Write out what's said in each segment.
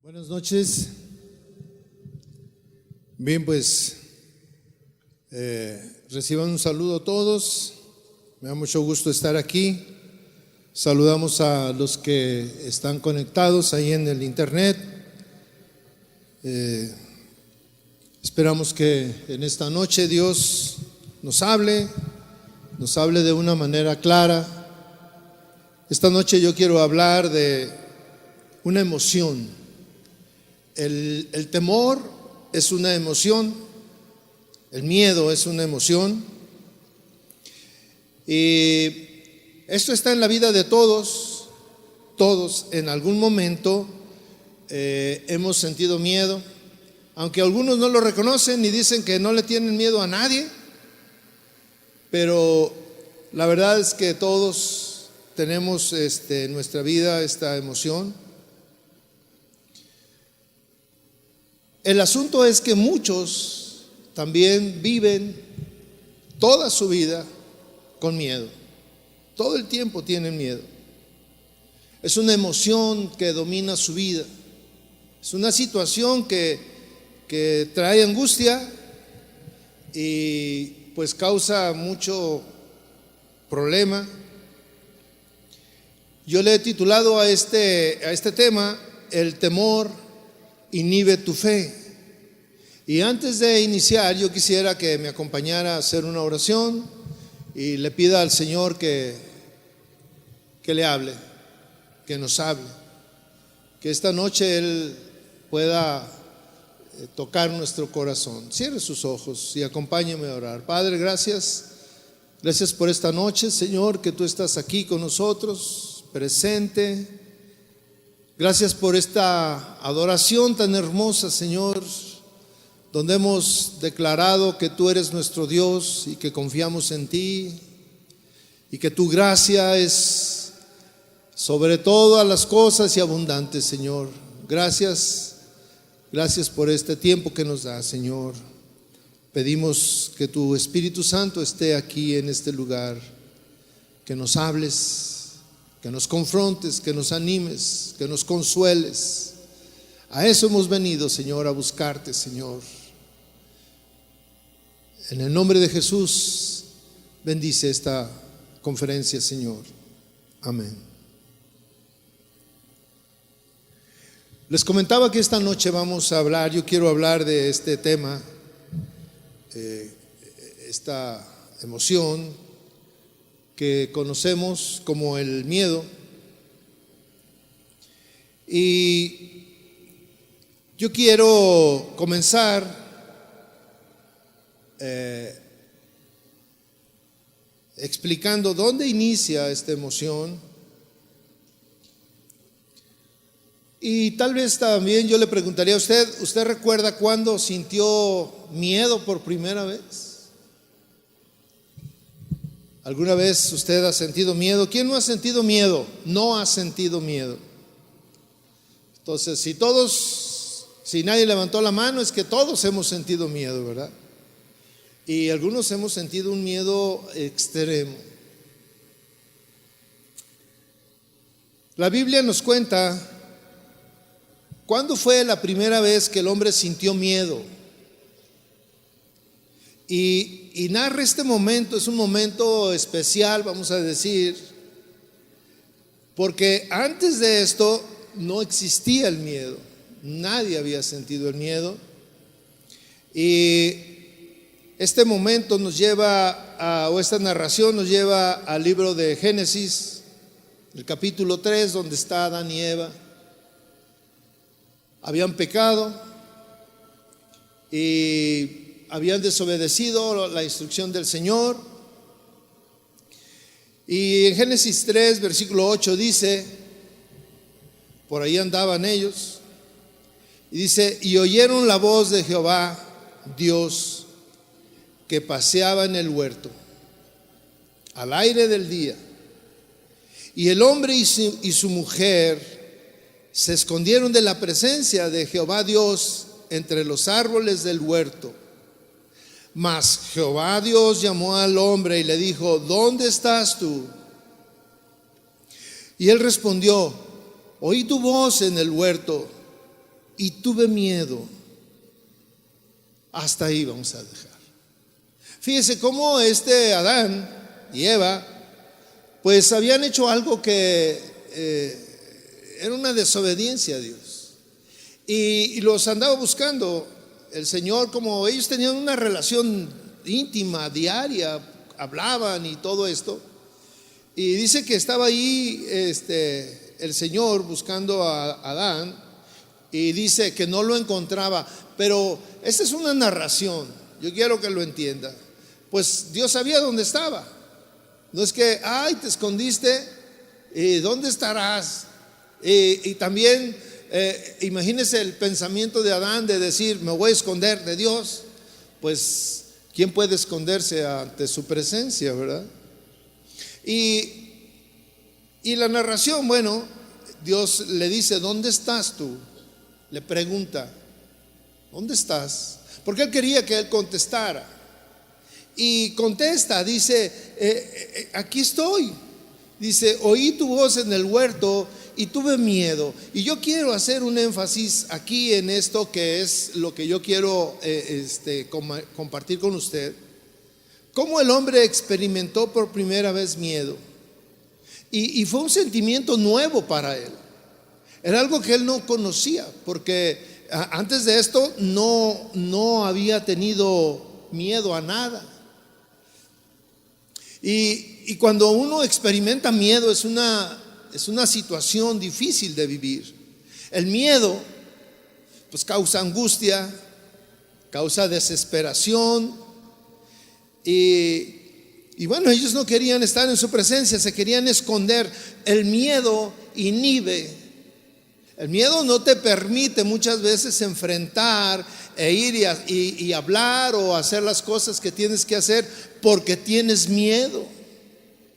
Buenas noches. Bien, pues reciban un saludo todos. Me da mucho gusto estar aquí. Saludamos a los que están conectados ahí en el internet. Esperamos que en esta noche Dios nos hable de una manera clara. Esta noche yo quiero hablar de una emoción. El temor es una emoción, el miedo es una emoción, y esto está en la vida de todos. Todos en algún momento hemos sentido miedo, aunque algunos no lo reconocen y dicen que no le tienen miedo a nadie, pero la verdad es que todos tenemos en nuestra vida esta emoción. El asunto es que muchos también viven toda su vida con miedo. Todo el tiempo tienen miedo. Es una emoción que domina su vida. Es una situación que trae angustia y pues causa mucho problema. Yo le he titulado a este tema: el temor inhibe tu fe. Y antes de iniciar, yo quisiera que me acompañara a hacer una oración y le pida al Señor que le hable, que nos hable, que esta noche Él pueda tocar nuestro corazón. Cierre sus ojos y acompáñeme a orar. Padre, gracias por esta noche, Señor, que tú estás aquí con nosotros, presente. Gracias por esta adoración tan hermosa, Señor, donde hemos declarado que tú eres nuestro Dios y que confiamos en ti y que tu gracia es sobre todas las cosas y abundante, Señor. Gracias por este tiempo que nos da, Señor. Pedimos que tu Espíritu Santo esté aquí en este lugar, que nos hables, que nos confrontes, que nos animes, que nos consueles. A eso hemos venido, Señor, a buscarte, Señor. En el nombre de Jesús, bendice esta conferencia, Señor. Amén. Les comentaba que esta noche yo quiero hablar de este tema, esta emoción que conocemos como el miedo. Y yo quiero comenzar explicando dónde inicia esta emoción. Y tal vez también yo le preguntaría a ¿usted recuerda cuándo sintió miedo por primera vez? ¿Alguna vez usted ha sentido miedo? ¿Quién no ha sentido miedo? No ha sentido miedo. Entonces, si nadie levantó la mano, es que todos hemos sentido miedo, ¿verdad? Y algunos hemos sentido un miedo extremo. La Biblia nos cuenta cuándo fue la primera vez que el hombre sintió miedo. Y narra este momento. Es un momento especial, vamos a decir, porque antes de esto no existía el miedo. Nadie había sentido el miedo. Y este momento esta narración nos lleva al libro de Génesis, el capítulo 3, donde está Adán y Eva. Habían pecado y habían desobedecido la instrucción del Señor. Y en Génesis 3, versículo 8 dice, por ahí andaban ellos, y dice: y oyeron la voz de Jehová Dios que paseaba en el huerto al aire del día, y el hombre y su mujer se escondieron de la presencia de Jehová Dios entre los árboles del huerto. Mas Jehová Dios llamó al hombre y le dijo: ¿dónde estás tú? Y él respondió: oí tu voz en el huerto y tuve miedo. Hasta ahí vamos a dejar. Fíjese cómo Adán y Eva pues habían hecho algo que era una desobediencia a Dios, y los andaba buscando el Señor. Como ellos tenían una relación íntima, diaria, hablaban y todo esto, y dice que estaba ahí el Señor buscando a Adán, y dice que no lo encontraba. Pero esta es una narración, yo quiero que lo entienda. Pues Dios sabía dónde estaba. No es que, ay, te escondiste, ¿dónde estarás? Y también imagínese el pensamiento de Adán de decir, me voy a esconder de Dios. Pues, ¿quién puede esconderse ante su presencia, verdad? Y la narración, bueno, Dios le dice, ¿dónde estás tú? Le pregunta, ¿dónde estás? Porque él quería que él contestara. Y contesta, dice, aquí estoy. Dice, oí tu voz en el huerto y tuve miedo. Y yo quiero hacer un énfasis aquí en esto, que es lo que yo quiero compartir con usted. Cómo el hombre experimentó por primera vez miedo. Y fue un sentimiento nuevo para él. Era algo que él no conocía, porque antes de esto no había tenido miedo a nada. Y cuando uno experimenta miedo es una situación difícil de vivir. El miedo pues causa angustia, causa desesperación, y bueno, ellos no querían estar en su presencia, se querían esconder. El miedo inhibe. El miedo no te permite muchas veces enfrentar e ir y hablar o hacer las cosas que tienes que hacer, porque tienes miedo.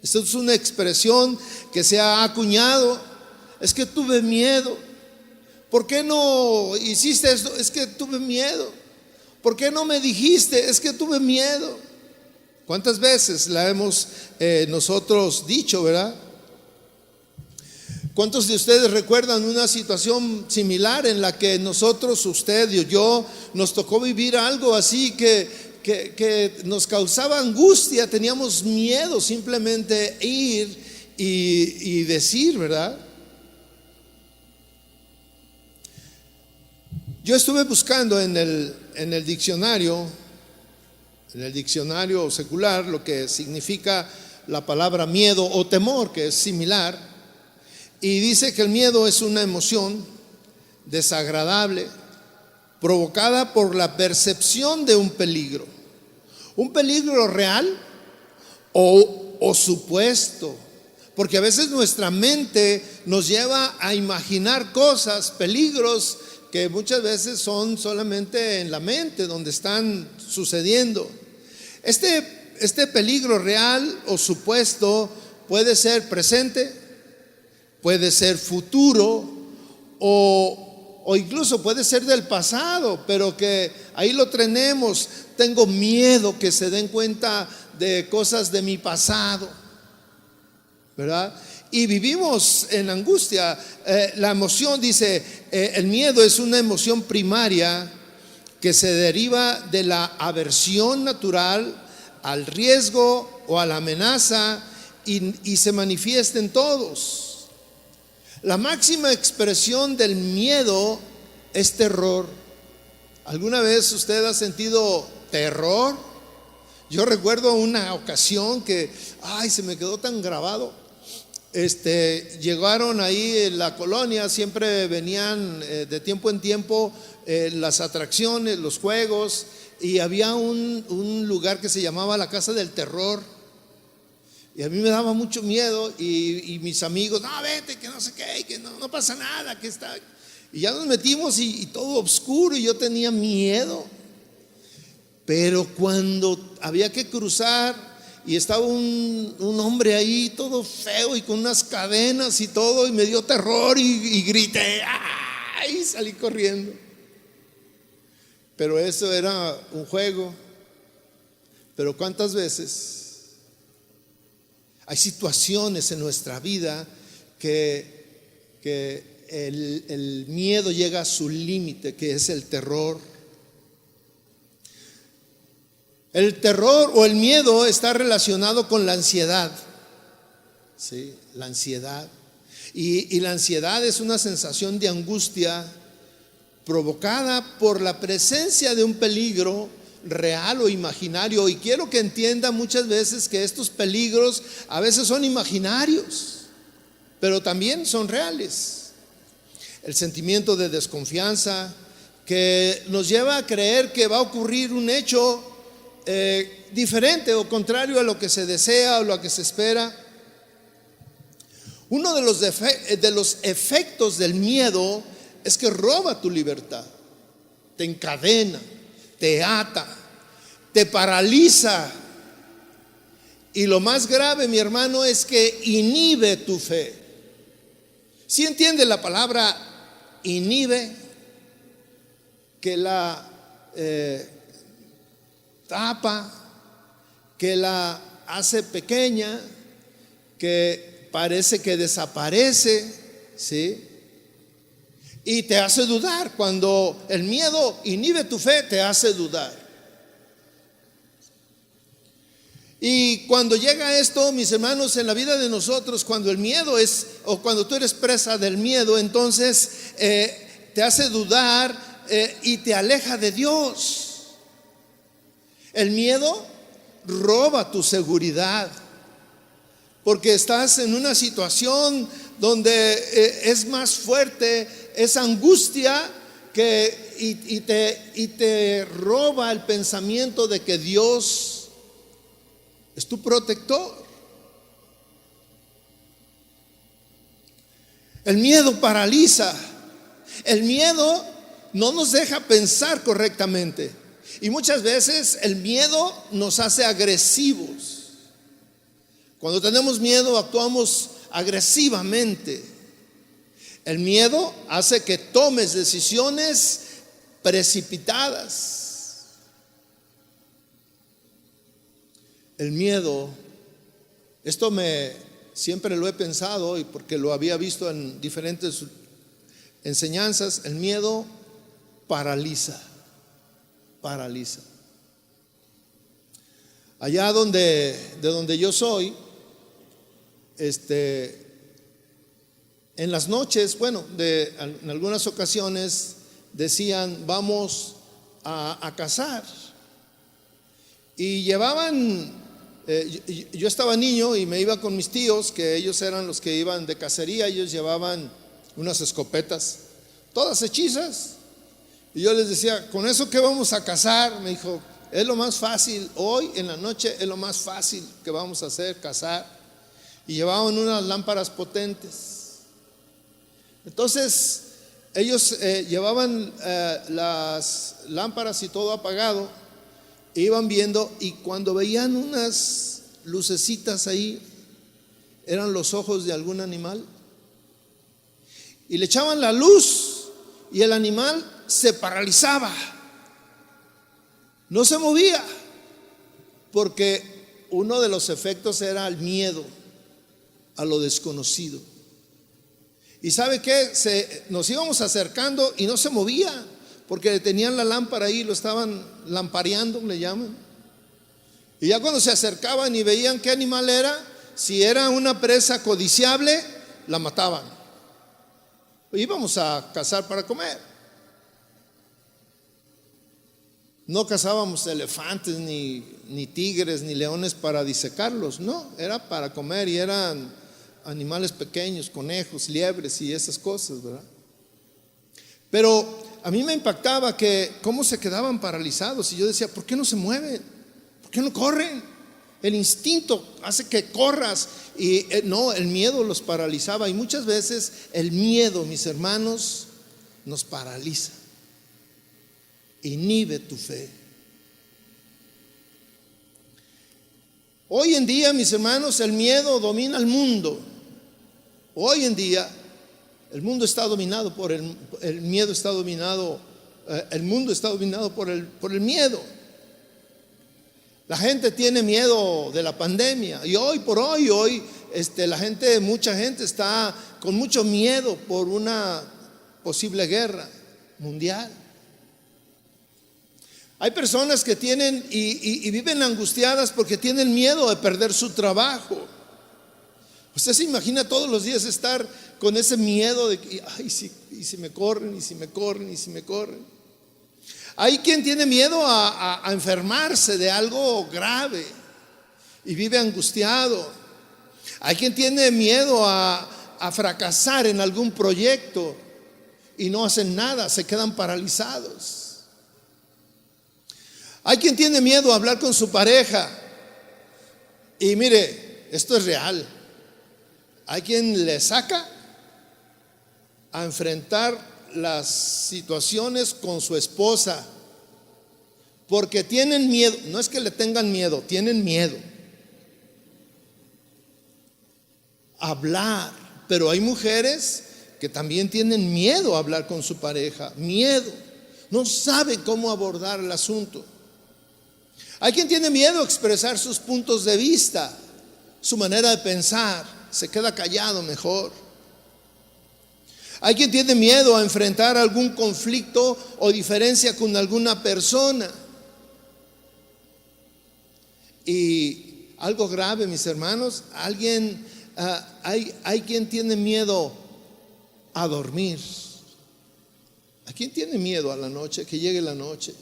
Esto es una expresión que se ha acuñado. Es que tuve miedo. ¿Por qué no hiciste esto? Es que tuve miedo. ¿Por qué no me dijiste? Es que tuve miedo. ¿Cuántas veces la hemos nosotros dicho, verdad? ¿Cuántos de ustedes recuerdan una situación similar en la que nosotros, usted y yo, nos tocó vivir algo así que nos causaba angustia? Teníamos miedo simplemente ir y decir, ¿verdad? Yo estuve buscando en el diccionario secular lo que significa la palabra miedo o temor, que es similar. Y dice que el miedo es una emoción desagradable provocada por la percepción de un peligro real o supuesto, porque a veces nuestra mente nos lleva a imaginar cosas, peligros que muchas veces son solamente en la mente donde están sucediendo. Este peligro real o supuesto puede ser presente, puede ser futuro, o incluso puede ser del pasado, pero que ahí lo tenemos. Tengo miedo que se den cuenta de cosas de mi pasado, ¿verdad? Y vivimos en angustia. La emoción, dice, el miedo es una emoción primaria que se deriva de la aversión natural al riesgo o a la amenaza, y se manifiesta en todos. La máxima expresión del miedo es terror. ¿Alguna vez usted ha sentido terror? Yo recuerdo una ocasión que, se me quedó tan grabado. Llegaron ahí en la colonia, siempre venían de tiempo en tiempo las atracciones, los juegos, y había un lugar que se llamaba la Casa del Terror. Y a mí me daba mucho miedo, y mis amigos, no, vete, que no sé qué, que no pasa nada, que está. Y ya nos metimos y todo oscuro, y yo tenía miedo. Pero cuando había que cruzar y estaba un hombre ahí todo feo y con unas cadenas y todo, y me dio terror y grité, ¡ay! Y salí corriendo. Pero eso era un juego. Pero ¿cuántas veces hay situaciones en nuestra vida que el miedo llega a su límite, que es el terror. El terror o el miedo está relacionado con la ansiedad. ¿Sí? La ansiedad. Y la ansiedad es una sensación de angustia provocada por la presencia de un peligro real o imaginario. Y quiero que entienda muchas veces que estos peligros a veces son imaginarios, pero también son reales. El sentimiento de desconfianza que nos lleva a creer que va a ocurrir un hecho diferente o contrario a lo que se desea o lo que se espera. Uno de los efectos del miedo es que roba tu libertad, te encadena, te ata, te paraliza. Y lo más grave, mi hermano, es que inhibe tu fe. ¿Sí entiende la palabra inhibe? Que la tapa, que la hace pequeña, que parece que desaparece, ¿sí? Y te hace dudar. Cuando el miedo inhibe tu fe, te hace dudar. Y cuando llega esto, mis hermanos, en la vida de nosotros, cuando el miedo es, o cuando tú eres presa del miedo, entonces te hace dudar y te aleja de Dios. El miedo roba tu seguridad, porque estás en una situación donde es más fuerte esa angustia y te roba el pensamiento de que Dios es tu protector. El miedo paraliza. El miedo no nos deja pensar correctamente. Y muchas veces el miedo nos hace agresivos. Cuando tenemos miedo, actuamos agresivamente. El miedo hace que tomes decisiones precipitadas. El miedo, siempre lo he pensado, y porque lo había visto en diferentes enseñanzas, el miedo paraliza. Allá de donde yo soy, en las noches, en algunas ocasiones decían: vamos a cazar. Y llevaban, yo estaba niño y me iba con mis tíos, que ellos eran los que iban de cacería. Ellos llevaban unas escopetas, todas hechizas. Y yo les decía: ¿con eso qué vamos a cazar? Me dijo: es lo más fácil, hoy en la noche es lo más fácil que vamos a hacer, cazar. Y llevaban unas lámparas potentes. Entonces ellos llevaban las lámparas y todo apagado, e iban viendo, y cuando veían unas lucecitas ahí, eran los ojos de algún animal, y le echaban la luz y el animal se paralizaba, no se movía, porque uno de los efectos era el miedo a lo desconocido. ¿Y sabe qué? Nos íbamos acercando y no se movía, porque tenían la lámpara ahí, lo estaban lampareando, le llaman. Y ya cuando se acercaban y veían qué animal era, si era una presa codiciable, la mataban. Íbamos a cazar para comer. No cazábamos elefantes, ni tigres, ni leones para disecarlos. No, era para comer, y eran animales pequeños, conejos, liebres y esas cosas, ¿verdad? Pero a mí me impactaba que cómo se quedaban paralizados. Y yo decía: ¿por qué no se mueven? ¿Por qué no corren? El instinto hace que corras. Y no, el miedo los paralizaba. Y muchas veces el miedo, mis hermanos, nos paraliza, inhibe tu fe. Hoy en día, mis hermanos, el miedo domina el mundo. Hoy en día el mundo está dominado por el miedo, está dominado, el mundo está dominado por el miedo. La gente tiene miedo de la pandemia, y hoy por hoy, mucha gente está con mucho miedo por una posible guerra mundial. Hay personas que tienen y viven angustiadas porque tienen miedo de perder su trabajo. Usted se imagina todos los días estar con ese miedo de que, ay, y si me corren, y si me corren, y si me corren. Hay quien tiene miedo a enfermarse de algo grave y vive angustiado. Hay quien tiene miedo a fracasar en algún proyecto y no hacen nada, se quedan paralizados. Hay quien tiene miedo a hablar con su pareja. Y mire, esto es real. Hay quien le saca a enfrentar las situaciones con su esposa porque tienen miedo. No es que le tengan miedo, tienen miedo a hablar. Pero hay mujeres que también tienen miedo a hablar con su pareja. Miedo. No saben cómo abordar el asunto. Hay quien tiene miedo a expresar sus puntos de vista, su manera de pensar, se queda callado mejor. Hay quien tiene miedo a enfrentar algún conflicto o diferencia con alguna persona. Y algo grave, mis hermanos, hay quien tiene miedo a dormir. ¿A quién tiene miedo a la noche, que llegue la noche?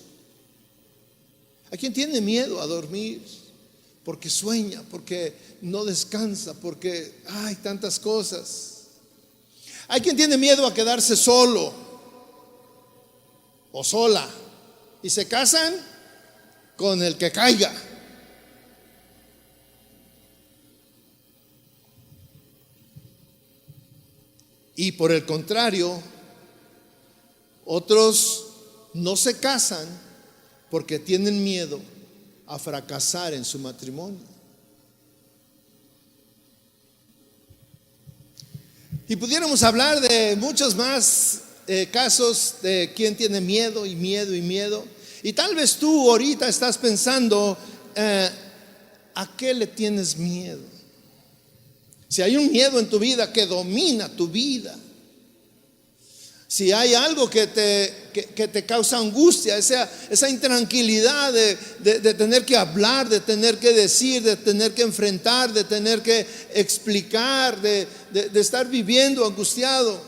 ¿A quién tiene miedo a dormir? Porque sueña, porque no descansa, porque hay tantas cosas. Hay quien tiene miedo a quedarse solo o sola y se casan con el que caiga. Y por el contrario, otros no se casan porque tienen miedo a fracasar en su matrimonio. Y pudiéramos hablar de muchos más casos de quien tiene miedo y miedo y miedo. Y tal vez tú ahorita estás pensando, ¿a qué le tienes miedo? Si hay un miedo en tu vida que domina tu vida, si hay algo que te causa angustia, esa intranquilidad de tener que hablar, de tener que decir, de tener que enfrentar, de tener que explicar, de estar viviendo angustiado.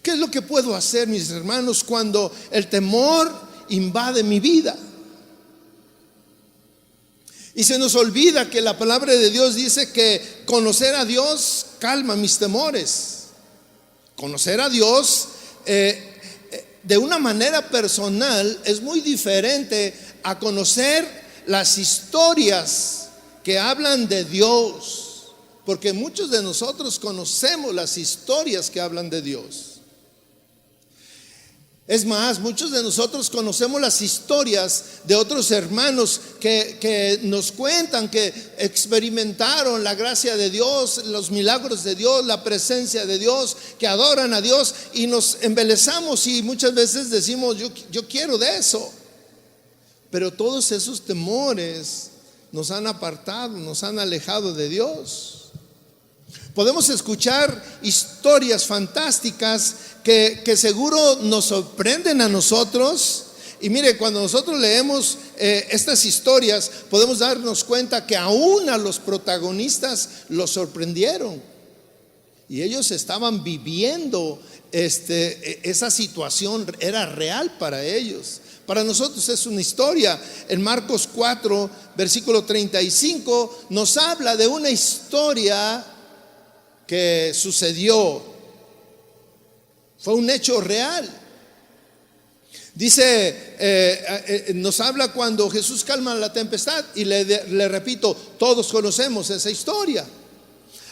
¿Qué es lo que puedo hacer, mis hermanos, cuando el temor invade mi vida? Y se nos olvida que la palabra de Dios dice que conocer a Dios calma mis temores. Conocer a Dios de una manera personal es muy diferente a conocer las historias que hablan de Dios. Porque muchos de nosotros conocemos las historias que hablan de Dios. Es más, muchos de nosotros conocemos las historias de otros hermanos que nos cuentan que experimentaron la gracia de Dios, los milagros de Dios, la presencia de Dios, que adoran a Dios, y nos embelezamos y muchas veces decimos, yo quiero de eso. Pero todos esos temores nos han apartado, nos han alejado de Dios. Podemos escuchar historias fantásticas que seguro nos sorprenden a nosotros. Y mire, cuando nosotros leemos estas historias, podemos darnos cuenta que aún a los protagonistas los sorprendieron. Y ellos estaban viviendo esa situación, era real para ellos. Para nosotros es una historia. En Marcos 4, versículo 35, nos habla de una historia que sucedió. Fue un hecho real. Dice, nos habla cuando Jesús calma la tempestad. Y le repito, todos conocemos esa historia.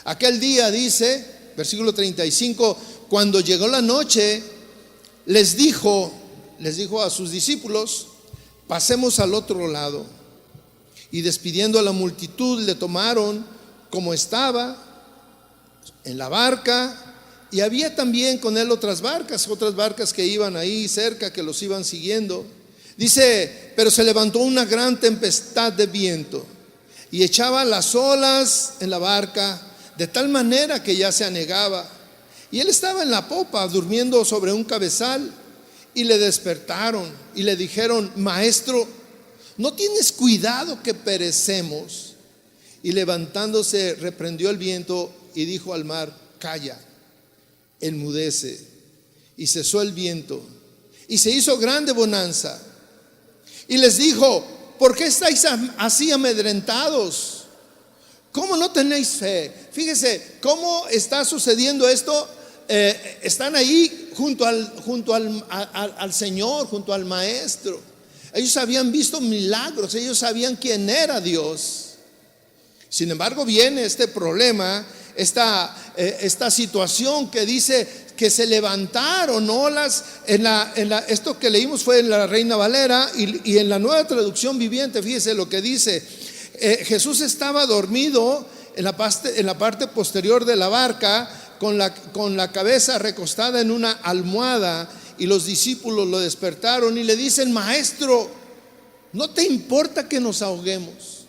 Aquel día, dice, versículo 35, cuando llegó la noche, les dijo a sus discípulos, pasemos al otro lado. Y despidiendo a la multitud, le tomaron como estaba en la barca, y había también con él otras barcas que iban ahí cerca, que los iban siguiendo. Dice, pero se levantó una gran tempestad de viento y echaba las olas en la barca de tal manera que ya se anegaba. Y él estaba en la popa, durmiendo sobre un cabezal, y le despertaron y le dijeron: Maestro, ¿no tienes cuidado que perecemos? Y levantándose reprendió el viento y dijo al mar: Calla, enmudece. Y cesó el viento y se hizo grande bonanza. Y les dijo: ¿por qué estáis así amedrentados? ¿Cómo no tenéis fe? Fíjese cómo está sucediendo esto. Están ahí junto al Señor, junto al Maestro. Ellos habían visto milagros, ellos sabían quién era Dios. Sin embargo, viene este problema, esta situación que dice que se levantaron olas. Esto que leímos fue en la Reina Valera, y en la Nueva Traducción Viviente, fíjese lo que dice. Jesús estaba dormido en la parte posterior de la barca, con la cabeza recostada en una almohada, y los discípulos lo despertaron y le dicen: Maestro, ¿no te importa que nos ahoguemos?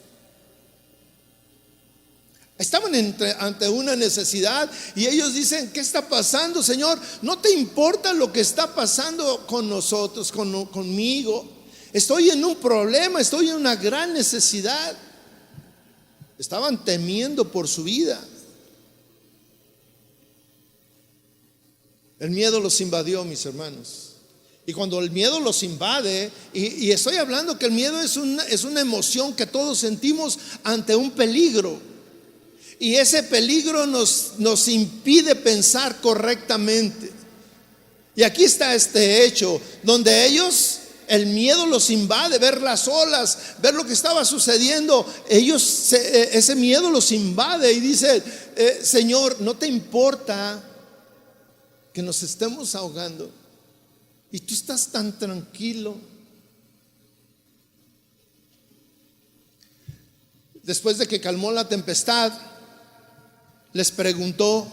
Estaban ante una necesidad y ellos dicen: ¿qué está pasando, Señor? ¿No te importa lo que está pasando con nosotros, conmigo? Estoy en un problema, estoy en una gran necesidad. Estaban temiendo por su vida. El miedo los invadió, mis hermanos. Y cuando el miedo los invade, y estoy hablando que el miedo es una emoción que todos sentimos ante un peligro. Y ese peligro nos impide pensar correctamente. Y aquí está este hecho, donde ellos, el miedo los invade, ver las olas, ver lo que estaba sucediendo. Ese miedo los invade y dice: Señor, ¿no te importa que nos estemos ahogando? Y tú estás tan tranquilo. Después de que calmó la tempestad, les preguntó: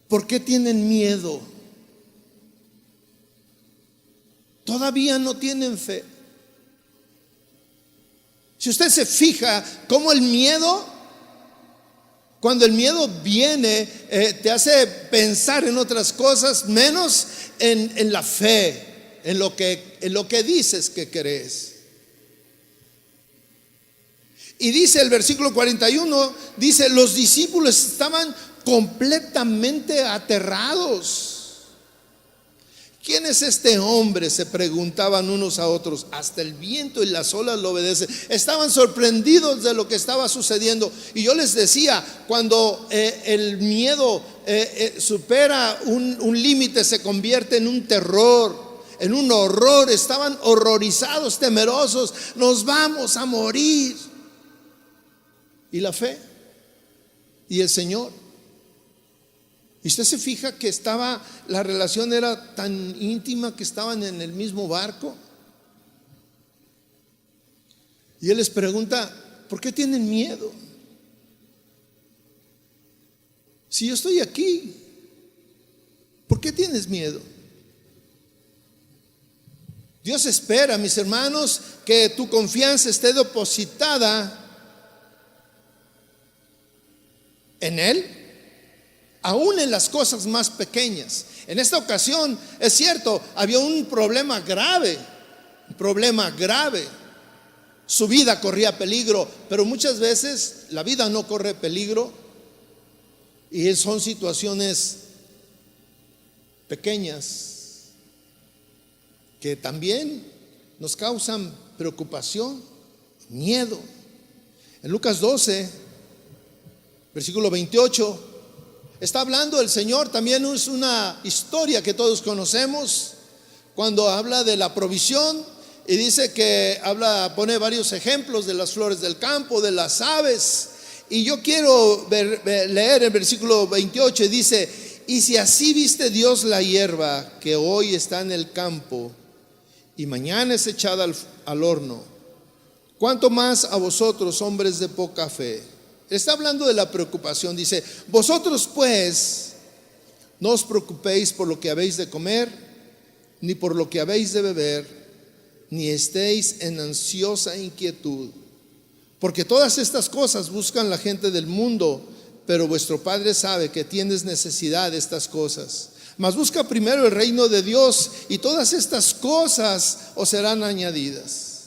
¿por qué tienen miedo? Todavía no tienen fe. Si usted se fija cómo el miedo, cuando el miedo viene, te hace pensar en otras cosas, menos en la fe, en lo que dices que crees. Y dice el versículo 41, dice: los discípulos estaban completamente aterrados. ¿Quién es este hombre?, se preguntaban unos a otros. Hasta el viento y las olas lo obedecen. Estaban sorprendidos de lo que estaba sucediendo. Y yo les decía, cuando el miedo supera un límite, se convierte en un terror, en un horror. Estaban horrorizados, temerosos. Nos vamos a morir. ¿Y la fe? ¿Y el Señor? Y usted se fija que la relación era tan íntima, que estaban en el mismo barco. Y Él les pregunta: ¿por qué tienen miedo? Si yo estoy aquí, ¿por qué tienes miedo? Dios espera, mis hermanos, que tu confianza esté depositada en Él, aún en las cosas más pequeñas. En esta ocasión, es cierto, había un problema grave. Su vida corría peligro, pero muchas veces la vida no corre peligro, y son situaciones pequeñas que también nos causan preocupación, miedo. En Lucas 12, versículo 28, está hablando el Señor. También es una historia que todos conocemos, cuando habla de la provisión, y dice que pone varios ejemplos de las flores del campo, de las aves. Y yo quiero leer el versículo 28, y dice: y si así viste Dios la hierba que hoy está en el campo y mañana es echada al horno, ¿cuánto más a vosotros, hombres de poca fe? Está hablando de la preocupación. Dice: vosotros pues no os preocupéis por lo que habéis de comer, ni por lo que habéis de beber, ni estéis en ansiosa inquietud, Porque todas estas cosas buscan la gente del mundo, pero vuestro Padre sabe que tienes necesidad de estas cosas. Mas busca primero el reino de Dios y todas estas cosas os serán añadidas.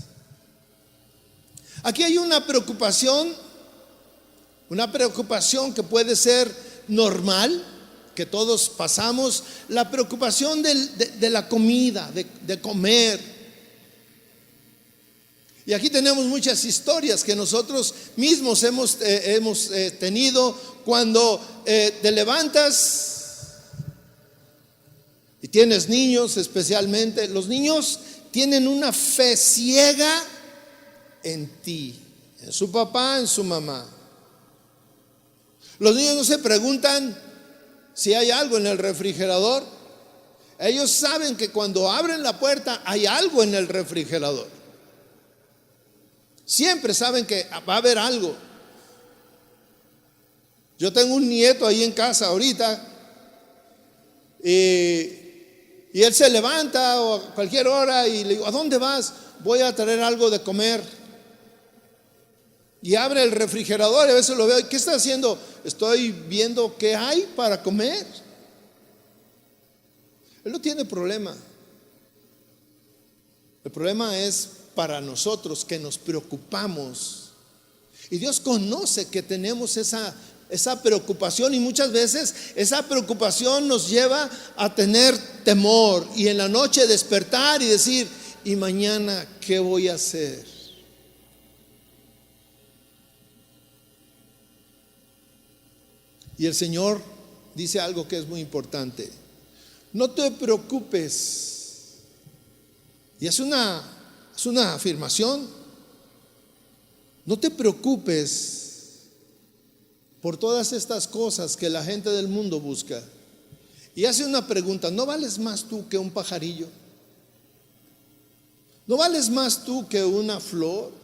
Aquí hay una preocupación que puede ser normal, que todos pasamos, la preocupación de la comida, de comer. Y aquí tenemos muchas historias que nosotros mismos hemos tenido cuando te levantas y tienes niños, especialmente. Los niños tienen una fe ciega en ti, en su papá, en su mamá. Los niños no se preguntan si hay algo en el refrigerador. Ellos saben que cuando abren la puerta hay algo en el refrigerador. Siempre saben que va a haber algo. Yo tengo un nieto ahí en casa ahorita y él se levanta o a cualquier hora y le digo, ¿a dónde vas? Voy a traer algo de comer. Y abre el refrigerador y a veces lo veo, ¿qué está haciendo? Estoy viendo qué hay para comer. Él no tiene problema. El problema es para nosotros que nos preocupamos. Y Dios conoce que tenemos esa preocupación, y muchas veces esa preocupación nos lleva a tener temor y en la noche despertar y decir, ¿y mañana qué voy a hacer? Y el Señor dice algo que es muy importante: no te preocupes. Y es una afirmación. No te preocupes por todas estas cosas que la gente del mundo busca. Y hace una pregunta: ¿no vales más tú que un pajarillo? ¿No vales más tú que una flor?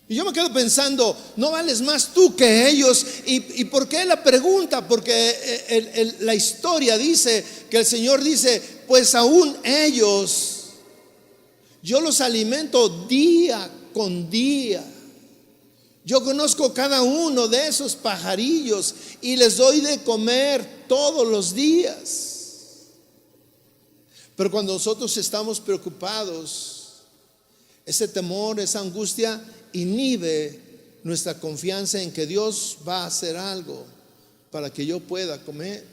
Y yo me quedo pensando, ¿no vales más tú que ellos? ¿Y por qué la pregunta? Porque la historia dice que el Señor dice, pues aún ellos, yo los alimento día con día. Yo conozco cada uno de esos pajarillos y les doy de comer todos los días. Pero cuando nosotros estamos preocupados, ese temor, esa angustia inhibe nuestra confianza en que Dios va a hacer algo para que yo pueda comer.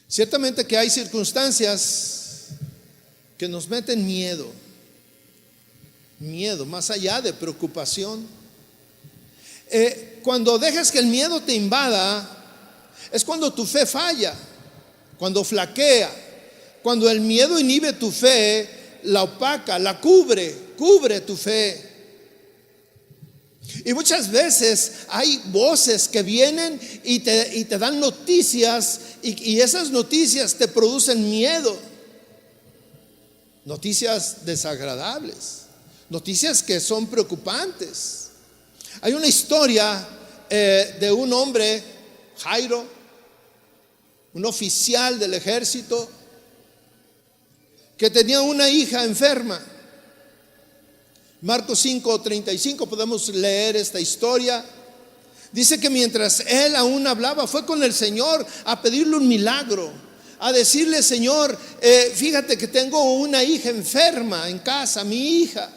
Ciertamente que hay circunstancias que nos meten miedo, más allá de preocupación. Cuando dejas que el miedo te invada, es cuando tu fe falla, cuando flaquea. Cuando el miedo inhibe tu fe, la opaca, la cubre tu fe. Y muchas veces hay voces que vienen y te dan noticias, y esas noticias te producen miedo. Noticias desagradables, noticias que son preocupantes. Hay una historia de un hombre, Jairo, un oficial del ejército, que tenía una hija enferma. Marcos 5:35 podemos leer esta historia. Dice que mientras él aún hablaba, fue con el Señor a pedirle un milagro, a decirle, Señor, fíjate que tengo una hija enferma en casa, mi hija.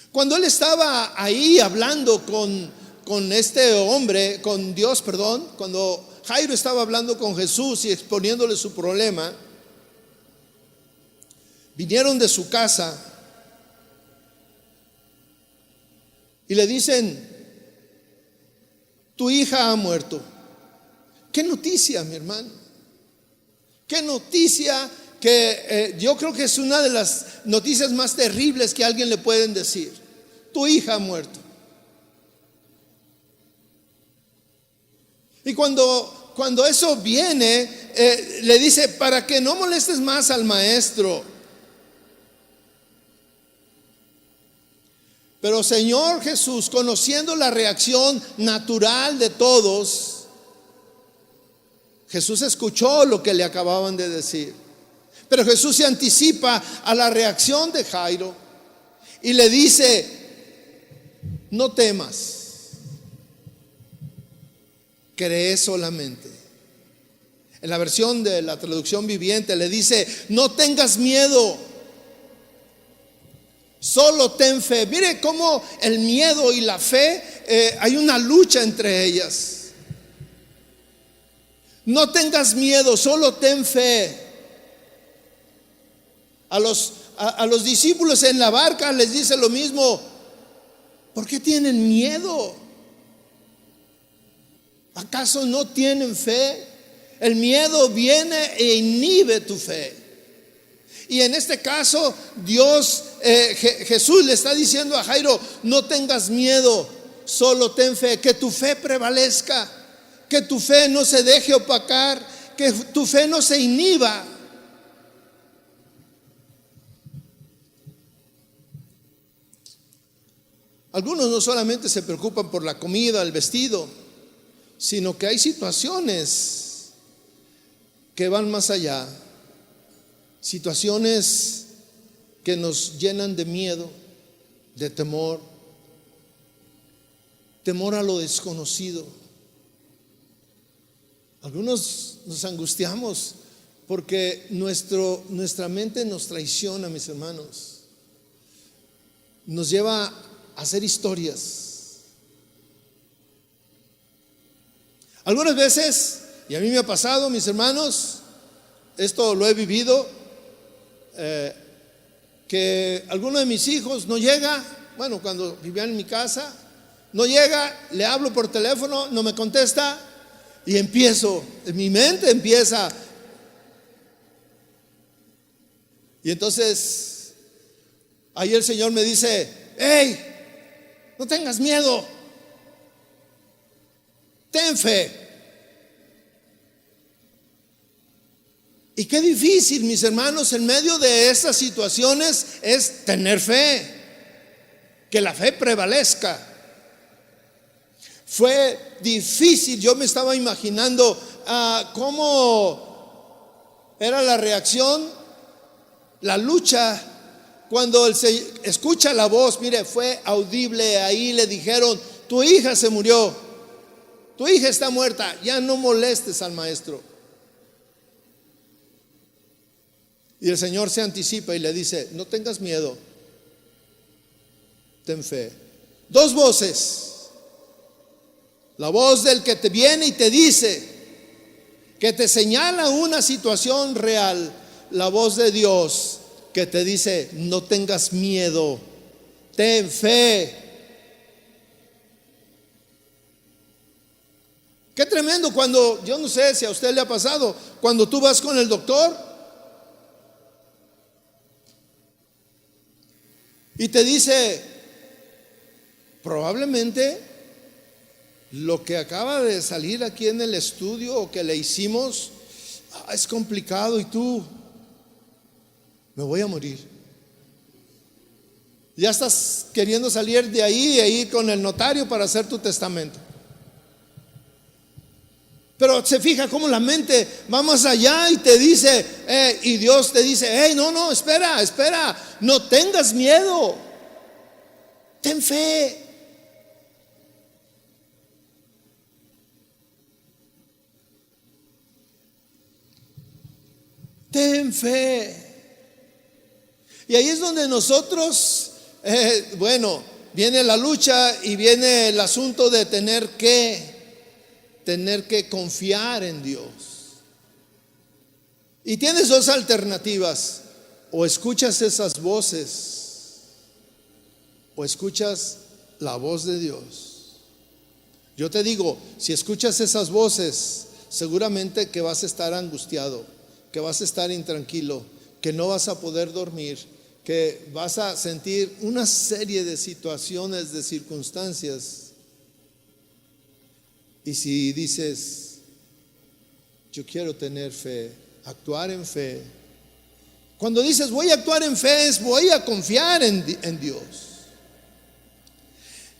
Cuando él estaba ahí hablando con este hombre, con Dios, perdón, cuando Jairo estaba hablando con Jesús y exponiéndole su problema, vinieron de su casa y le dicen, tu hija ha muerto. Qué noticia, mi hermano. Qué noticia que yo creo que es una de las noticias más terribles que a alguien le pueden decir. Tu hija ha muerto. Y cuando eso viene, le dice, para que no molestes más al maestro. Pero Señor Jesús, conociendo la reacción natural de todos, Jesús escuchó lo que le acababan de decir, pero Jesús se anticipa a la reacción de Jairo y le dice: no temas, cree solamente. En la versión de la traducción viviente le dice: no tengas miedo, solo ten fe. Mire cómo el miedo y la fe, hay una lucha entre ellas. No tengas miedo, solo ten fe. A los discípulos en la barca les dice lo mismo: ¿por qué tienen miedo? ¿Acaso no tienen fe? El miedo viene e inhibe tu fe. Y en este caso Jesús le está diciendo a Jairo: no tengas miedo, solo ten fe, que tu fe prevalezca, que tu fe no se deje opacar, que tu fe no se inhiba. Algunos no solamente se preocupan por la comida, el vestido, sino que hay situaciones que van más allá, situaciones que nos llenan de miedo, de temor a lo desconocido. Algunos nos angustiamos porque nuestra mente nos traiciona, mis hermanos, nos lleva a hacer historias. Algunas veces, y a mí me ha pasado, mis hermanos, esto lo he vivido, que alguno de mis hijos no llega. Bueno, cuando vivían en mi casa, no llega, le hablo por teléfono, no me contesta, y en mi mente empieza. Y entonces ahí el Señor me dice: hey, no tengas miedo, ten fe. Y qué difícil, mis hermanos, en medio de estas situaciones es tener fe, que la fe prevalezca. Fue difícil. Yo me estaba imaginando cómo era la reacción, la lucha, cuando él escucha la voz. Mire, fue audible. Ahí le dijeron: tu hija se murió, tu hija está muerta, ya no molestes al maestro. Y el Señor se anticipa y le dice: no tengas miedo, ten fe. Dos voces: la voz del que te viene y te dice, que te señala una situación real; la voz de Dios que te dice: no tengas miedo, ten fe. Qué tremendo cuando, yo no sé si a usted le ha pasado, cuando tú vas con el doctor y te dice: probablemente lo que acaba de salir aquí en el estudio o que le hicimos es complicado, y tú: me voy a morir. Ya estás queriendo salir de ahí con el notario para hacer tu testamento. Pero se fija cómo la mente va más allá y te dice, y Dios te dice: hey, no, espera, no tengas miedo, ten fe. Ten fe. Y ahí es donde nosotros, viene la lucha y viene el asunto de tener que confiar en Dios. Y tienes dos alternativas: o escuchas esas voces o escuchas la voz de Dios. Yo te digo, si escuchas esas voces, seguramente que vas a estar angustiado, que vas a estar intranquilo, que no vas a poder dormir, que vas a sentir una serie de situaciones, de circunstancias. Y si dices: yo quiero tener fe, actuar en fe. Cuando dices voy a actuar en fe, es voy a confiar en Dios.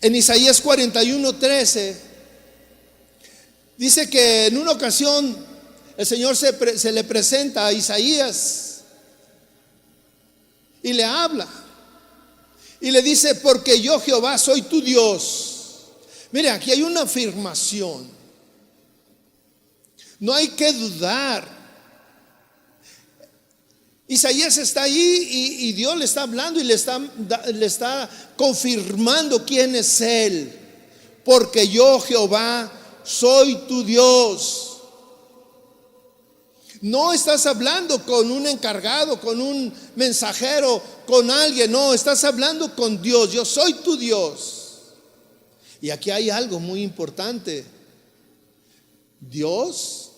En Isaías 41:13 dice que en una ocasión el Señor se le presenta a Isaías y le habla y le dice: porque yo, Jehová, soy tu Dios. Mire, aquí hay una afirmación, no hay que dudar. Isaías está ahí y Dios le está hablando y le está confirmando quién es Él. Porque yo, Jehová, soy tu Dios. No estás hablando con un encargado, con un mensajero, con alguien. No, estás hablando con Dios. Yo soy tu Dios. Y aquí hay algo muy importante. Dios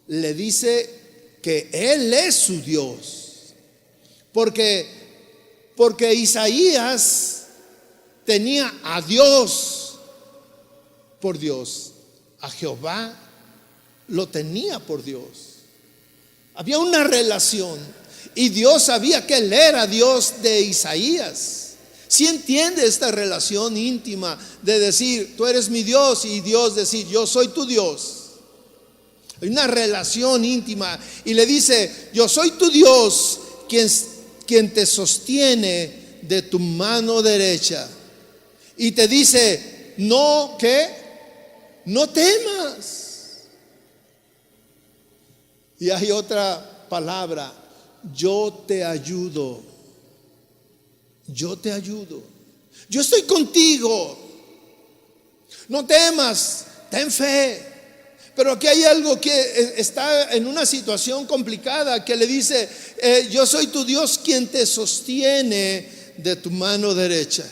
le dice que Él es su Dios. Porque Isaías tenía a Dios por Dios. A Jehová lo tenía por Dios. Había una relación y Dios sabía que Él era Dios de Isaías. Si entiende esta relación íntima de decir: tú eres mi Dios, y Dios decir: yo soy tu Dios. Hay una relación íntima y le dice: yo soy tu Dios, quien te sostiene de tu mano derecha. Y te dice: no, ¿qué? No temas. Y hay otra palabra: yo te ayudo. Yo te ayudo. Yo estoy contigo. No temas, ten fe. Pero aquí hay algo que está en una situación complicada, que le dice: yo soy tu Dios, quien te sostiene de tu mano derecha.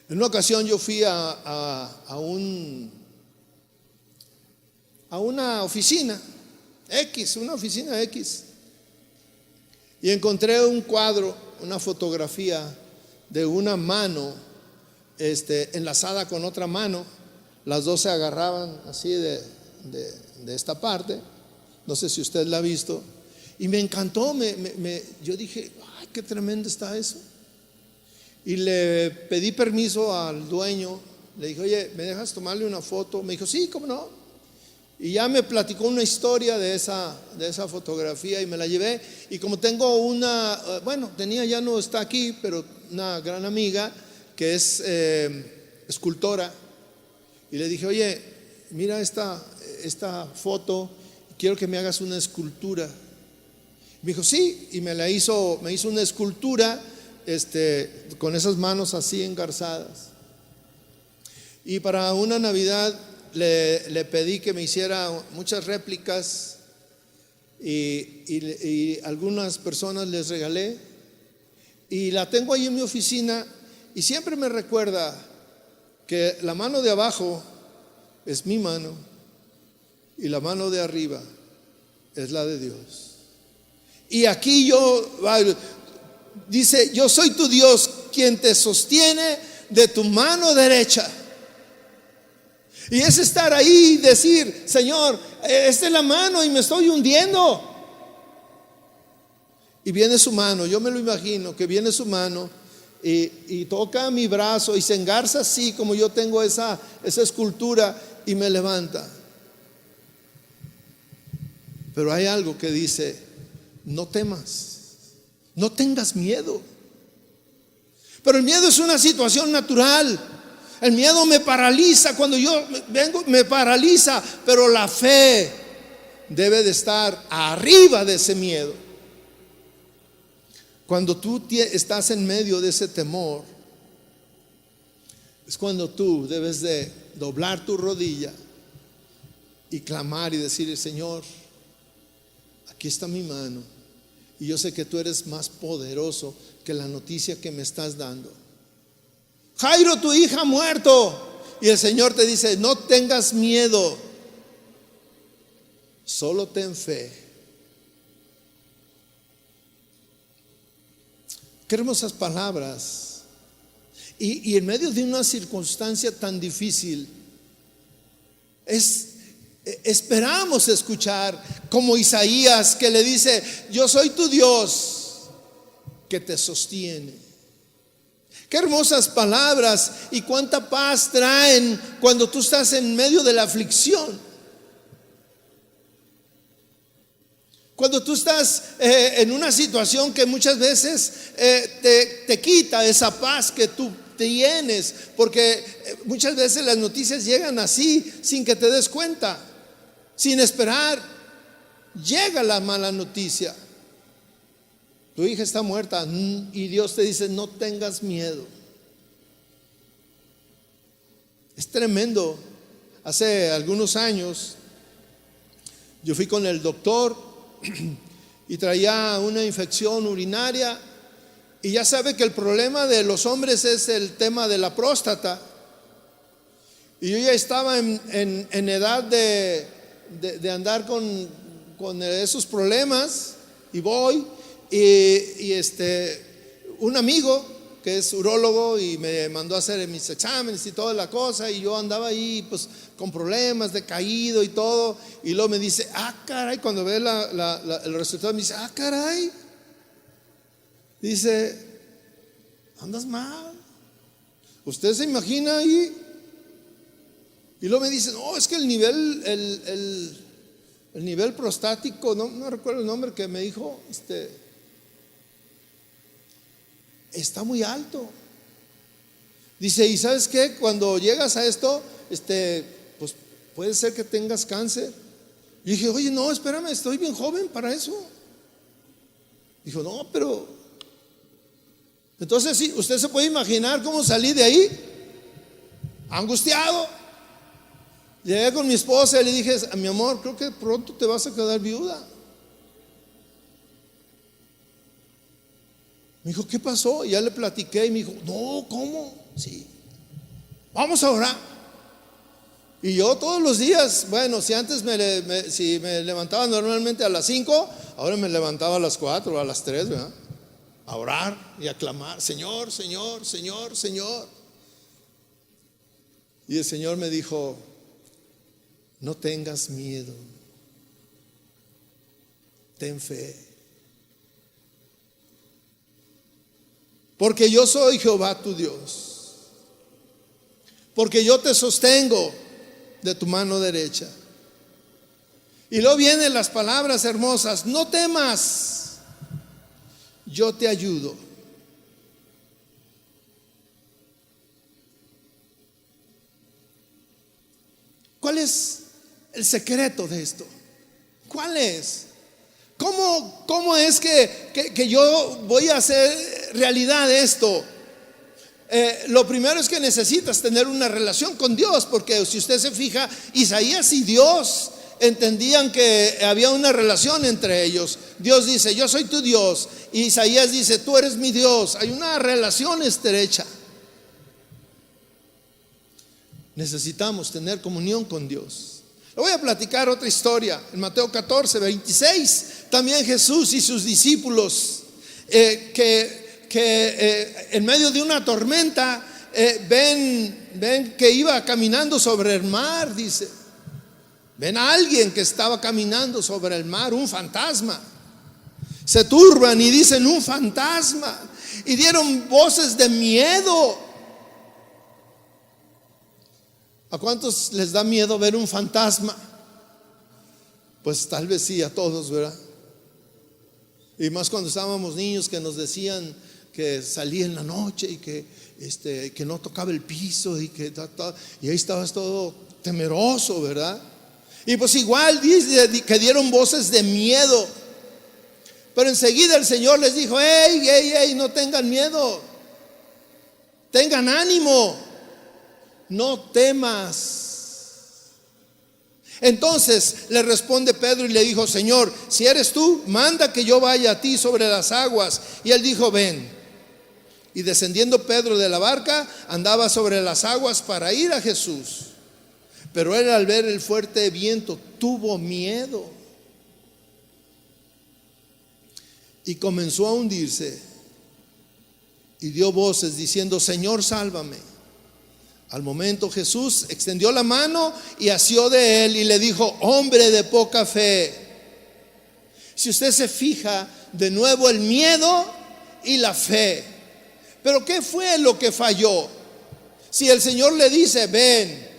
En una ocasión yo fui a una oficina X, y encontré un cuadro, una fotografía de una mano enlazada con otra mano. Las dos se agarraban así de esta parte. No sé si usted la ha visto. Y me encantó. Yo dije: ay, qué tremendo está eso. Y le pedí permiso al dueño. Le dije: oye, ¿me dejas tomarle una foto? Me dijo: sí, ¿cómo no? Y ya me platicó una historia de esa fotografía y me la llevé. Y como tengo tenía, ya no está aquí, pero una gran amiga que es escultora. Y le dije: oye, mira esta foto, quiero que me hagas una escultura. Me dijo: sí, y me hizo una escultura con esas manos así engarzadas. Y para una Navidad le pedí que me hiciera muchas réplicas y algunas personas les regalé. Y la tengo ahí en mi oficina y siempre me recuerda que la mano de abajo es mi mano y la mano de arriba es la de Dios. Y aquí dice: yo soy tu Dios, quien te sostiene de tu mano derecha. Y es estar ahí y decir: Señor, esta es la mano y me estoy hundiendo. Y viene su mano, yo me lo imagino que viene su mano y toca mi brazo y se engarza así como yo tengo esa escultura y me levanta. Pero hay algo que dice: no temas, no tengas miedo. Pero el miedo es una situación natural. El miedo me paraliza, cuando yo vengo me paraliza, pero la fe debe de estar arriba de ese miedo. Cuando tú estás en medio de ese temor, es cuando tú debes de doblar tu rodilla y clamar y decirle: Señor, aquí está mi mano y yo sé que tú eres más poderoso que la noticia que me estás dando. Jairo, tu hija ha muerto. Y el Señor te dice: no tengas miedo, solo ten fe. Qué hermosas palabras. Y en medio de una circunstancia tan difícil, esperamos escuchar como Isaías, que le dice: yo soy tu Dios que te sostiene. Qué hermosas palabras y cuánta paz traen cuando tú estás en medio de la aflicción. Cuando tú estás en una situación que muchas veces te quita esa paz que tú tienes, porque muchas veces las noticias llegan así, sin que te des cuenta, sin esperar, llega la mala noticia. Tu hija está muerta y Dios te dice: no tengas miedo. Es tremendo. Hace algunos años yo fui con el doctor y traía una infección urinaria, y ya sabe que el problema de los hombres es el tema de la próstata, y yo ya estaba en edad de andar con esos problemas, y voy y un amigo que es urólogo y me mandó a hacer mis exámenes y toda la cosa, y yo andaba ahí pues con problemas de caído y todo, y luego me dice: caray, cuando ve el resultado me dice: caray, dice, andas mal, ¿usted se imagina ahí? Y luego me dice: no, es que el nivel prostático, no recuerdo el nombre que me dijo, está muy alto. Dice: ¿y sabes qué? Cuando llegas a esto, pues puede ser que tengas cáncer. Y dije: oye, no, espérame, estoy bien joven para eso. Dijo: no, pero entonces sí, usted se puede imaginar cómo salí de ahí, angustiado. Llegué con mi esposa y le dije: mi amor, creo que pronto te vas a quedar viuda. Me dijo: ¿qué pasó? Y ya le platiqué y me dijo: no, ¿cómo? Sí, vamos a orar. Y yo todos los días, bueno, si antes si me levantaba normalmente a las 5, ahora me levantaba a las 4 o a las 3, ¿verdad? A orar y a clamar: Señor, Señor, Señor, Señor. Y el Señor me dijo: no tengas miedo, ten fe. Porque yo soy Jehová tu Dios, porque yo te sostengo de tu mano derecha. Y luego vienen las palabras hermosas: no temas, yo te ayudo. ¿Cuál es el secreto de esto? ¿Cuál es? ¿Cómo es que yo voy a hacer realidad esto? Lo primero es que necesitas tener una relación con Dios, porque si usted se fija, Isaías y Dios entendían que había una relación entre ellos. Dios dice: yo soy tu Dios, y Isaías dice: tú eres mi Dios. Hay una relación estrecha. Necesitamos tener comunión con Dios. Le voy a platicar otra historia. En Mateo 14, 26, también Jesús y sus discípulos en medio de una tormenta ven que iba caminando sobre el mar, dice. Ven a alguien que estaba caminando sobre el mar, un fantasma. Se turban y dicen: un fantasma, y dieron voces de miedo. ¿A cuántos les da miedo ver un fantasma? Pues tal vez sí, a todos, ¿verdad? Y más cuando estábamos niños, que nos decían que salía en la noche y que no tocaba el piso y y ahí estabas todo temeroso, ¿verdad? Y pues igual dice que dieron voces de miedo. Pero enseguida el Señor les dijo: hey, no tengan miedo, tengan ánimo, no temas. Entonces le responde Pedro y le dijo: Señor, si eres tú, manda que yo vaya a ti sobre las aguas. Y él dijo: ven. Y descendiendo Pedro de la barca, andaba sobre las aguas para ir a Jesús. Pero él, al ver el fuerte viento, tuvo miedo y comenzó a hundirse, y dio voces diciendo: Señor, sálvame. Al momento Jesús extendió la mano y asió de él y le dijo: hombre de poca fe. Si usted se fija, de nuevo el miedo y la fe. Pero ¿qué fue lo que falló? Si el Señor le dice: ven.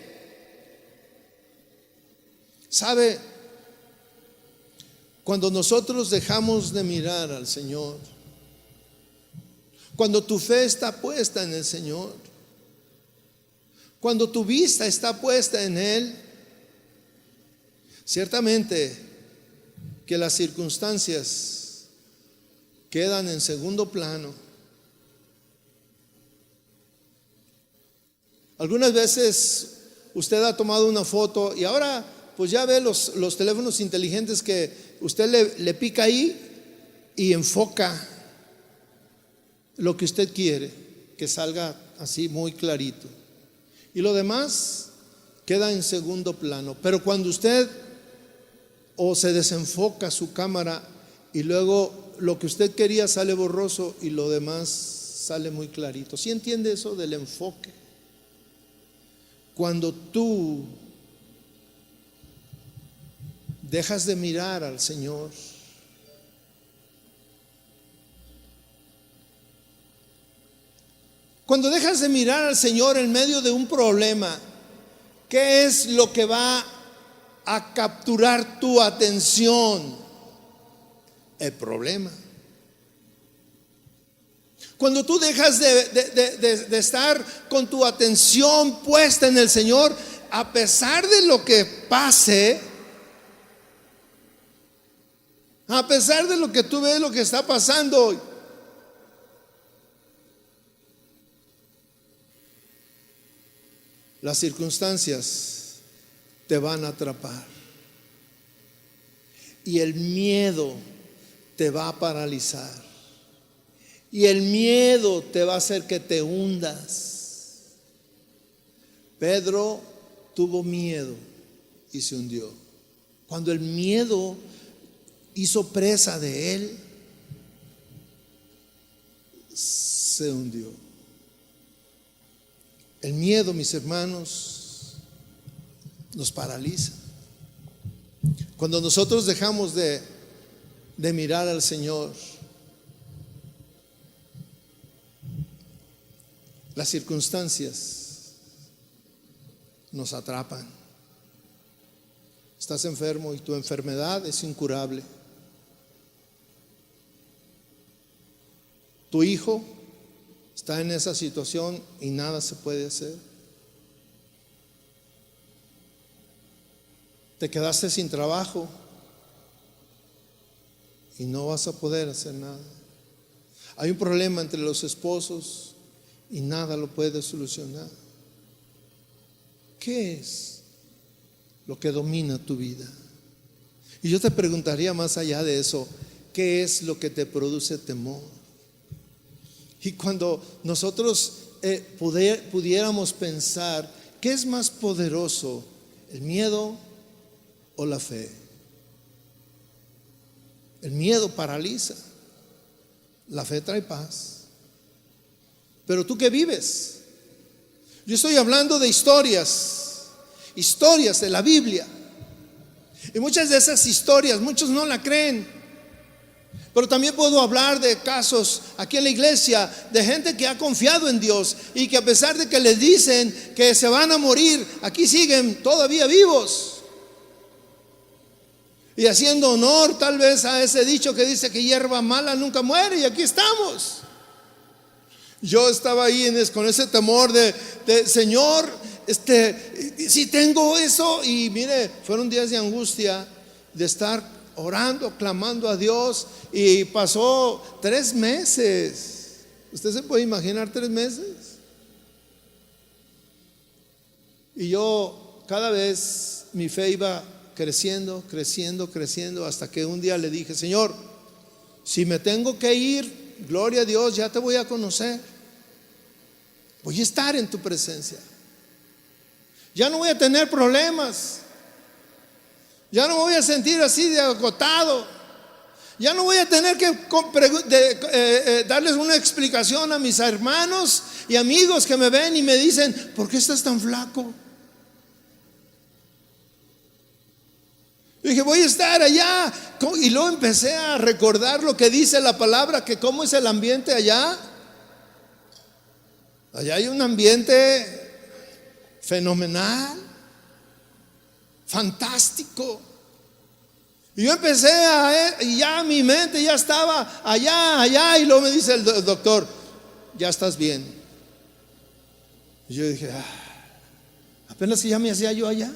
¿Sabe? Cuando nosotros dejamos de mirar al Señor, cuando tu fe está puesta en el Señor, cuando tu vista está puesta en Él, ciertamente que las circunstancias quedan en segundo plano. Algunas veces usted ha tomado una foto y ahora pues ya ve los teléfonos inteligentes que usted le pica ahí y enfoca lo que usted quiere, que salga así muy clarito. Y lo demás queda en segundo plano. Pero cuando usted o se desenfoca su cámara y luego lo que usted quería sale borroso y lo demás sale muy clarito. ¿Sí entiende eso del enfoque? Cuando tú dejas de mirar al Señor, cuando dejas de mirar al Señor en medio de un problema, ¿qué es lo que va a capturar tu atención? El problema. Cuando tú dejas de estar con tu atención puesta en el Señor, a pesar de lo que pase, a pesar de lo que tú ves, lo que está pasando, las circunstancias te van a atrapar y el miedo te va a paralizar y el miedo te va a hacer que te hundas. Pedro tuvo miedo y se hundió. Cuando el miedo hizo presa de él, se hundió. El miedo, mis hermanos, nos paraliza. Cuando nosotros dejamos de mirar al Señor, las circunstancias nos atrapan. Estás enfermo y tu enfermedad es incurable. Tu hijo está en esa situación y nada se puede hacer. Te quedaste sin trabajo y no vas a poder hacer nada. Hay un problema entre los esposos y nada lo puede solucionar. ¿Qué es lo que domina tu vida? Y yo te preguntaría más allá de eso, ¿qué es lo que te produce temor? Y cuando nosotros pudiéramos pensar, ¿qué es más poderoso, el miedo o la fe? El miedo paraliza, la fe trae paz. Pero tú, ¿qué vives? Yo estoy hablando de historias de la Biblia. Y muchas de esas historias, muchos no la creen. Pero también puedo hablar de casos aquí en la iglesia de gente que ha confiado en Dios y que a pesar de que les dicen que se van a morir, aquí siguen todavía vivos. Y haciendo honor tal vez a ese dicho que dice que hierba mala nunca muere, y aquí estamos. Yo estaba ahí con ese temor de Señor, si tengo eso, y mire, fueron días de angustia, de estar orando, clamando a Dios, y pasó 3 meses. ¿Usted se puede imaginar 3 meses? Y yo cada vez mi fe iba creciendo, hasta que un día le dije: Señor, si me tengo que ir, gloria a Dios, ya te voy a conocer, voy a estar en tu presencia, ya no voy a tener problemas, ya no me voy a sentir así de agotado, ya no voy a tener que darles una explicación a mis hermanos y amigos que me ven y me dicen: ¿por qué estás tan flaco? Y dije: voy a estar allá. Y luego empecé a recordar lo que dice la palabra, que cómo es el ambiente allá. Allá hay un ambiente fenomenal, fantástico. Y yo empecé y ya mi mente ya estaba allá, y luego me dice el doctor, ya estás bien. Y yo dije, apenas que ya me hacía yo allá.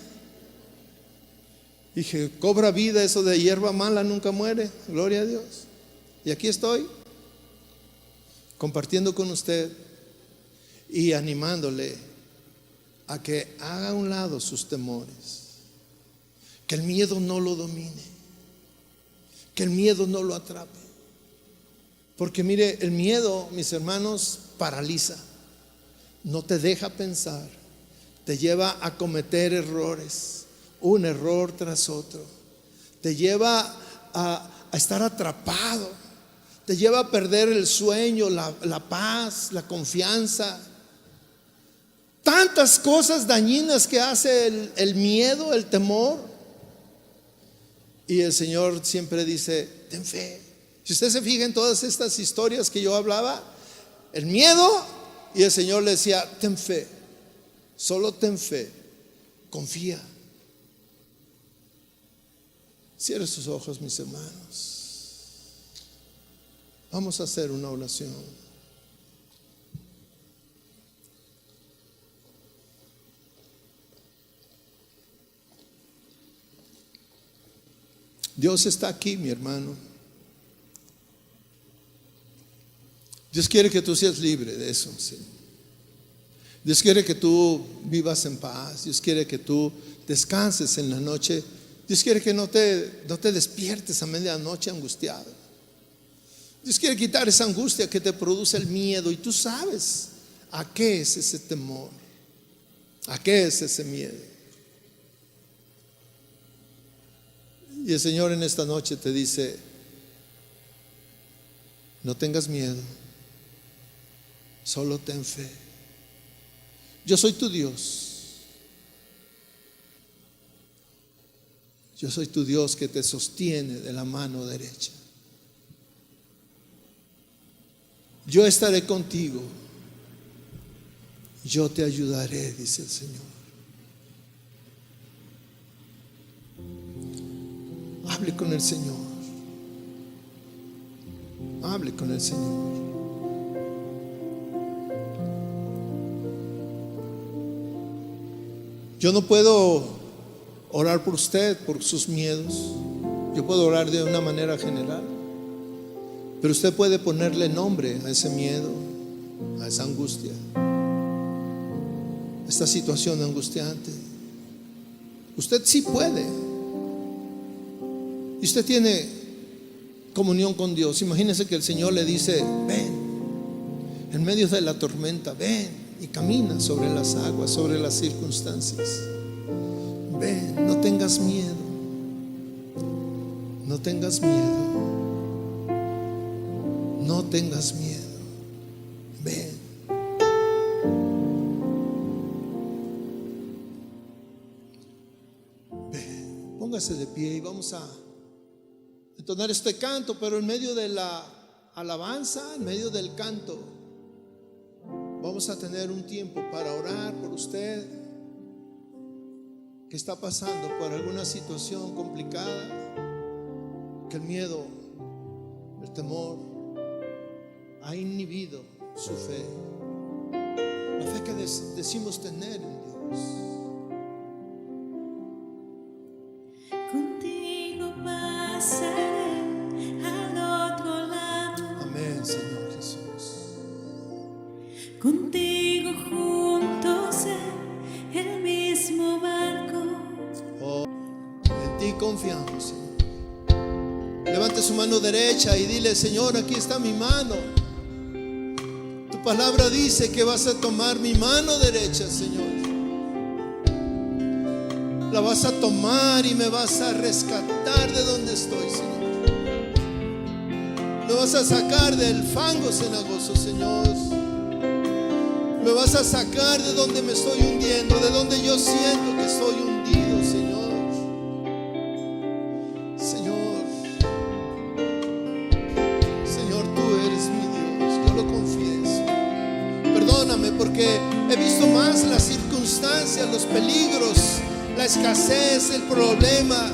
Dije, cobra vida eso de hierba mala, nunca muere, gloria a Dios. Y aquí estoy, compartiendo con usted y animándole a que haga a un lado sus temores, que el miedo no lo domine, que el miedo no lo atrape. Porque mire, el miedo, mis hermanos, paraliza, no te deja pensar, te lleva a cometer errores, un error tras otro, te lleva a estar atrapado, te lleva a perder el sueño, la paz, la confianza. Tantas cosas dañinas que hace el miedo, el temor. Y el Señor siempre dice, ten fe. Si usted se fija en todas estas historias que yo hablaba, el miedo, y el Señor le decía, ten fe, solo ten fe, confía. Cierre sus ojos, mis hermanos. Vamos a hacer una oración. Dios está aquí, mi hermano. Dios quiere que tú seas libre de eso, ¿sí? Dios quiere que tú vivas en paz. Dios quiere que tú descanses en la noche. Dios quiere que no te despiertes a medianoche angustiado. Dios quiere quitar esa angustia que te produce el miedo. Y tú sabes a qué es ese temor, a qué es ese miedo. Y el Señor en esta noche te dice, no tengas miedo, solo ten fe. Yo soy tu Dios. Yo soy tu Dios que te sostiene de la mano derecha. Yo estaré contigo. Yo te ayudaré, dice el Señor. Hable con el Señor. Hable con el Señor. Yo no puedo orar por usted, por sus miedos. Yo puedo orar de una manera general, pero usted puede ponerle nombre a ese miedo, a esa angustia, a esta situación angustiante. Usted sí puede. Y usted tiene comunión con Dios. Imagínese que el Señor le dice, ven, en medio de la tormenta, ven y camina sobre las aguas, sobre las circunstancias. Ven, no tengas miedo. No tengas miedo. No tengas miedo. Ven. Ven. Póngase de pie y vamos a entonar este canto, pero en medio de la alabanza, en medio del canto, vamos a tener un tiempo para orar por usted que está pasando por alguna situación complicada, que el miedo, el temor ha inhibido su fe, la fe que decimos tener en Dios. Contigo pasaré al otro lado. Amén, Señor Jesús. Contigo juntos en el mismo barco. Oh, en ti confiamos, Señor. Levante su mano derecha y dile, Señor, aquí está mi mano. Tu palabra dice que vas a tomar mi mano derecha, Señor. La vas a tomar y me vas a rescatar de donde estoy, Señor. Me vas a sacar del fango cenagoso, Señor. Me vas a sacar de donde me estoy hundiendo, de donde yo siento que estoy hundido, Señor. Señor, tú eres mi Dios, yo lo confieso. Perdóname porque he visto más las circunstancias, los peligros, la escasez, el problema,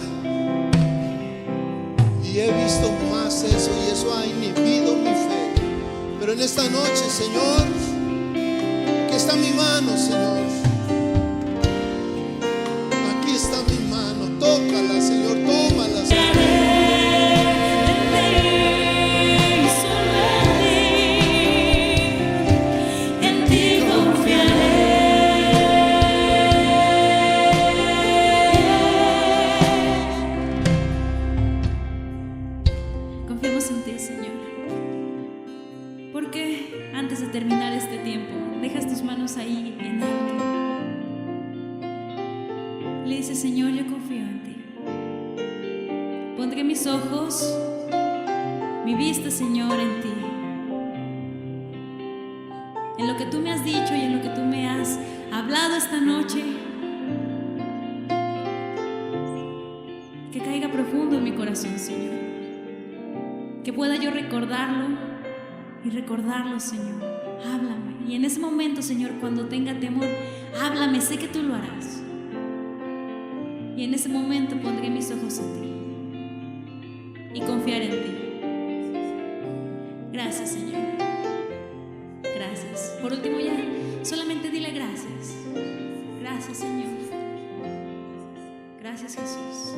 y he visto más eso, y eso ha inhibido mi fe. Pero en esta noche, Señor, aquí está mi mano, Señor. Aquí está mi mano, tócala, Señor, tómala, Señor. Confiamos en ti, Señor. Porque antes de terminar este tiempo, dejas tus manos ahí en alto. Le dices: Señor, yo confío en ti. Pondré mis ojos, mi vista, Señor, en ti. En lo que tú me has dicho y en lo que tú me has hablado esta noche. Que caiga profundo en mi corazón, Señor. Que pueda yo recordarlo y recordarlo, Señor. Háblame. Y en ese momento, Señor, cuando tenga temor, háblame, sé que tú lo harás. Y en ese momento pondré mis ojos en ti y confiaré en ti. Gracias, Señor. Gracias. Por último, ya solamente dile gracias. Gracias, Señor. Gracias, Jesús.